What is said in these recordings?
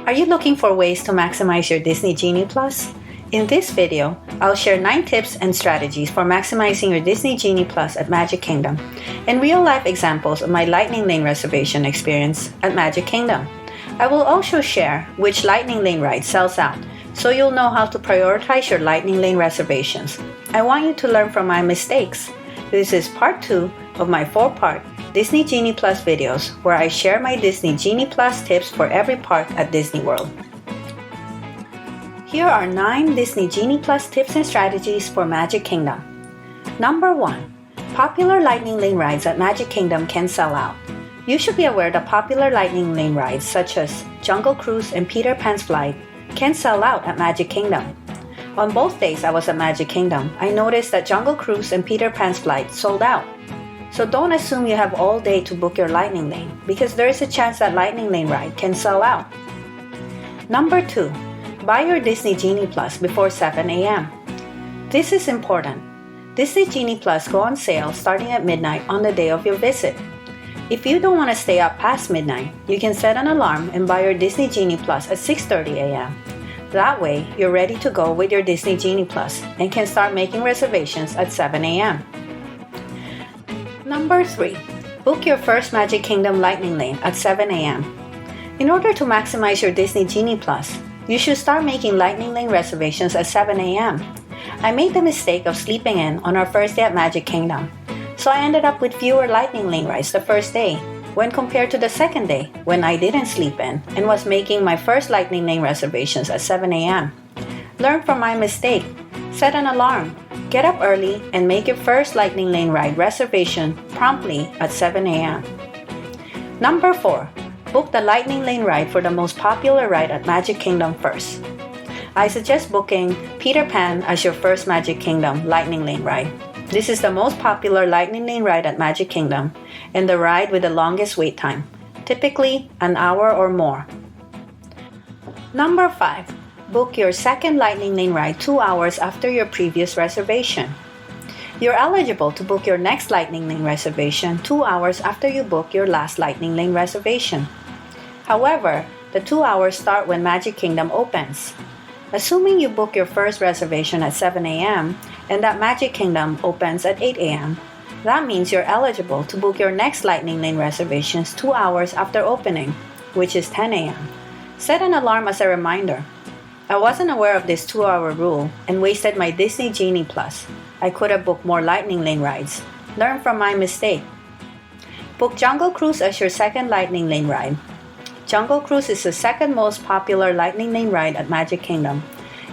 Are you looking for ways to maximize your Disney Genie Plus? In this video, I'll share 9 tips and strategies for maximizing your Disney Genie Plus at Magic Kingdom and real-life examples of my Lightning Lane reservation experience at Magic Kingdom. I will also share which Lightning Lane ride sells out, so you'll know how to prioritize your Lightning Lane reservations. I want you to learn from my mistakes. This is part 2 of my 4-part Disney Genie Plus videos where I share my Disney Genie Plus tips for every park at Disney World. Here are 9 Disney Genie Plus tips and strategies for Magic Kingdom. Number 1. Popular Lightning Lane rides at Magic Kingdom can sell out. You should be aware that popular Lightning Lane rides such as Jungle Cruise and Peter Pan's Flight can sell out at Magic Kingdom. On both days I was at Magic Kingdom, I noticed that Jungle Cruise and Peter Pan's Flight sold out. So don't assume you have all day to book your Lightning Lane, because there is a chance that Lightning Lane ride can sell out. Number 2. Buy your Disney Genie Plus before 7 a.m. This is important. Disney Genie Plus go on sale starting at midnight on the day of your visit. If you don't want to stay up past midnight, you can set an alarm and buy your Disney Genie Plus at 6:30 a.m. That way, you're ready to go with your Disney Genie Plus and can start making reservations at 7 a.m. Number 3. Book your first Magic Kingdom Lightning Lane at 7 a.m. In order to maximize your Disney Genie Plus, you should start making Lightning Lane reservations at 7 a.m. I made the mistake of sleeping in on our first day at Magic Kingdom, so I ended up with fewer Lightning Lane rides the first day when compared to the second day when I didn't sleep in and was making my first Lightning Lane reservations at 7 a.m. Learn from my mistake. Set an alarm. Get up early and make your first Lightning Lane ride reservation promptly at 7 a.m. Number 4. Book the Lightning Lane ride for the most popular ride at Magic Kingdom first. I suggest booking Peter Pan as your first Magic Kingdom Lightning Lane ride. This is the most popular Lightning Lane ride at Magic Kingdom and the ride with the longest wait time, typically an hour or more. Number 5. Book your second Lightning Lane ride 2 hours after your previous reservation. You're eligible to book your next Lightning Lane reservation 2 hours after you book your last Lightning Lane reservation. However, the 2 hours start when Magic Kingdom opens. Assuming you book your first reservation at 7 a.m. and that Magic Kingdom opens at 8 a.m., that means you're eligible to book your next Lightning Lane reservations 2 hours after opening, which is 10 a.m. Set an alarm as a reminder. I wasn't aware of this 2-hour rule and wasted my Disney Genie Plus. I could have booked more Lightning Lane rides. Learn from my mistake. Book Jungle Cruise as your second Lightning Lane ride. Jungle Cruise is the second most popular Lightning Lane ride at Magic Kingdom,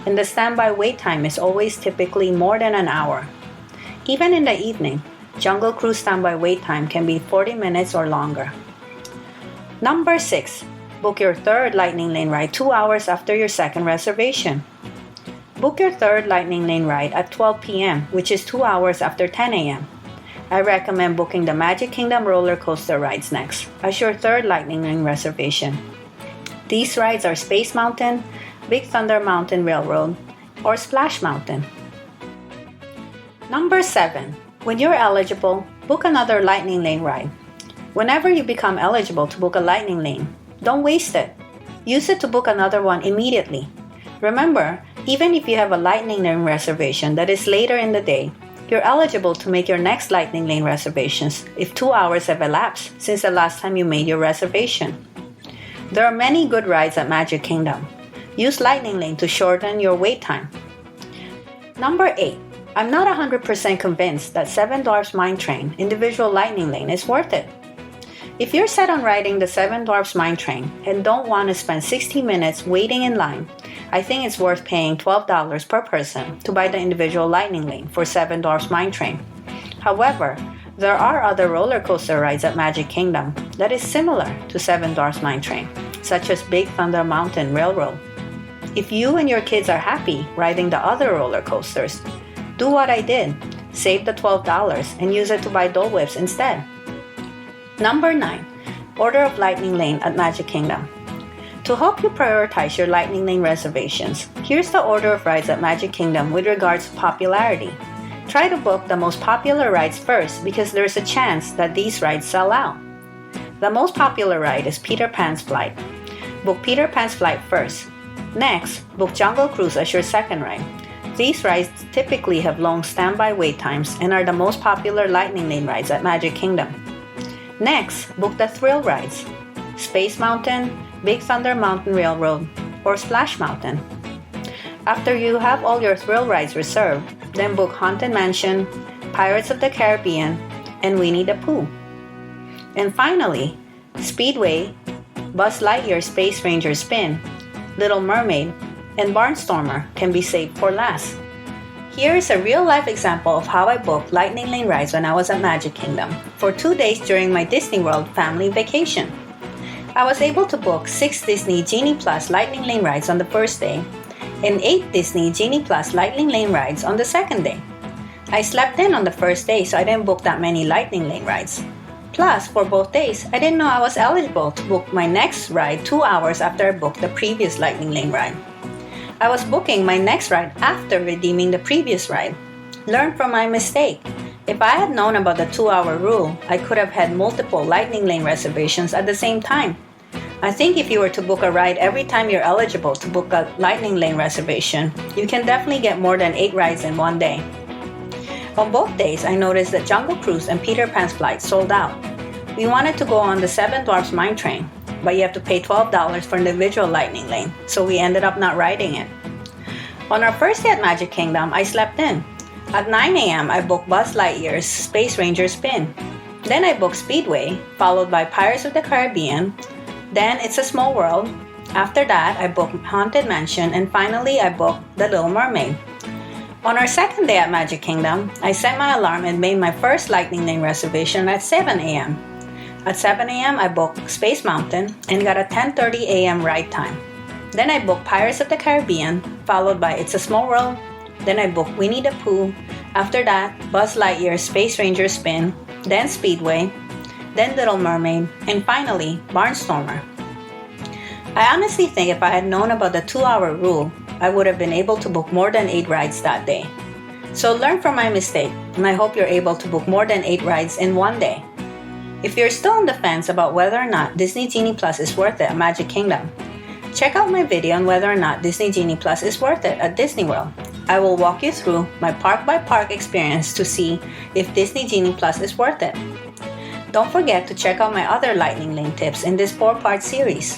and the standby wait time is always typically more than an hour. Even in the evening, Jungle Cruise standby wait time can be 40 minutes or longer. Number 6. Book your third Lightning Lane ride 2 hours after your second reservation. Book your third Lightning Lane ride at 12 p.m., which is 2 hours after 10 a.m. I recommend booking the Magic Kingdom roller coaster rides next as your third Lightning Lane reservation. These rides are Space Mountain, Big Thunder Mountain Railroad, or Splash Mountain. Number 7. When you're eligible, book another Lightning Lane ride. Whenever you become eligible to book a Lightning Lane, don't waste it. Use it to book another one immediately. Remember, even if you have a Lightning Lane reservation that is later in the day, you're eligible to make your next Lightning Lane reservations if 2 hours have elapsed since the last time you made your reservation. There are many good rides at Magic Kingdom. Use Lightning Lane to shorten your wait time. Number 8. I'm not 100% convinced that Seven Dwarfs Mine Train individual Lightning Lane is worth it. If you're set on riding the Seven Dwarfs Mine Train and don't want to spend 60 minutes waiting in line, I think it's worth paying $12 per person to buy the individual Lightning Lane for Seven Dwarfs Mine Train. However, there are other roller coaster rides at Magic Kingdom that is similar to Seven Dwarfs Mine Train, such as Big Thunder Mountain Railroad. If you and your kids are happy riding the other roller coasters, do what I did. Save the $12 and use it to buy Dole Whips instead. Number 9. Order of Lightning Lane at Magic Kingdom. To help you prioritize your Lightning Lane reservations, here's the order of rides at Magic Kingdom with regards to popularity. Try to book the most popular rides first because there's a chance that these rides sell out. The most popular ride is Peter Pan's Flight. book Peter Pan's flight first. Next, book Jungle Cruise as your second ride. These rides typically have long standby wait times and are the most popular Lightning Lane rides at Magic Kingdom. Next, book the thrill rides: Space Mountain, Big Thunder Mountain Railroad, or Splash Mountain. After you have all your thrill rides reserved, then book Haunted Mansion, Pirates of the Caribbean, and Winnie the Pooh. And finally, Speedway, Buzz Lightyear Space Ranger Spin, Little Mermaid, and Barnstormer can be saved for last. Here is a real-life example of how I booked Lightning Lane rides when I was at Magic Kingdom for 2 days during my Disney World family vacation. I was able to book 6 Disney Genie Plus Lightning Lane rides on the first day and 8 Disney Genie Plus Lightning Lane rides on the second day. I slept in on the first day, so I didn't book that many Lightning Lane rides. Plus, for both days, I didn't know I was eligible to book my next ride 2 hours after I booked the previous Lightning Lane ride. I was booking my next ride after redeeming the previous ride. Learn from my mistake. If I had known about the 2-hour rule, I could have had multiple Lightning Lane reservations at the same time. I think if you were to book a ride every time you're eligible to book a Lightning Lane reservation, you can definitely get more than 8 rides in one day. On both days, I noticed that Jungle Cruise and Peter Pan's flight sold out. We wanted to go on the Seven Dwarfs Mine train, but you have to pay $12 for an individual Lightning Lane, so we ended up not riding it. On our first day at Magic Kingdom, I slept in. At 9 a.m., I booked Buzz Lightyear's Space Ranger Spin. Then I booked Speedway, followed by Pirates of the Caribbean. Then It's a Small World. After that, I booked Haunted Mansion, and finally, I booked The Little Mermaid. On our second day at Magic Kingdom, I set my alarm and made my first Lightning Lane reservation at 7 a.m. At 7 a.m., I booked Space Mountain and got a 10:30 a.m. ride time. Then I booked Pirates of the Caribbean, followed by It's a Small World. Then I booked Winnie the Pooh. After that, Buzz Lightyear Space Ranger Spin, then Speedway, then Little Mermaid, and finally, Barnstormer. I honestly think if I had known about the 2-hour rule, I would have been able to book more than 8 rides that day. So learn from my mistake, and I hope you're able to book more than 8 rides in one day. If you're still on the fence about whether or not Disney Genie Plus is worth it at Magic Kingdom, check out my video on whether or not Disney Genie Plus is worth it at Disney World. I will walk you through my park-by-park experience to see if Disney Genie Plus is worth it. Don't forget to check out my other Lightning Lane tips in this 4-part series.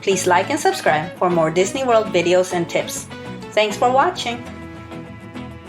Please like and subscribe for more Disney World videos and tips. Thanks for watching!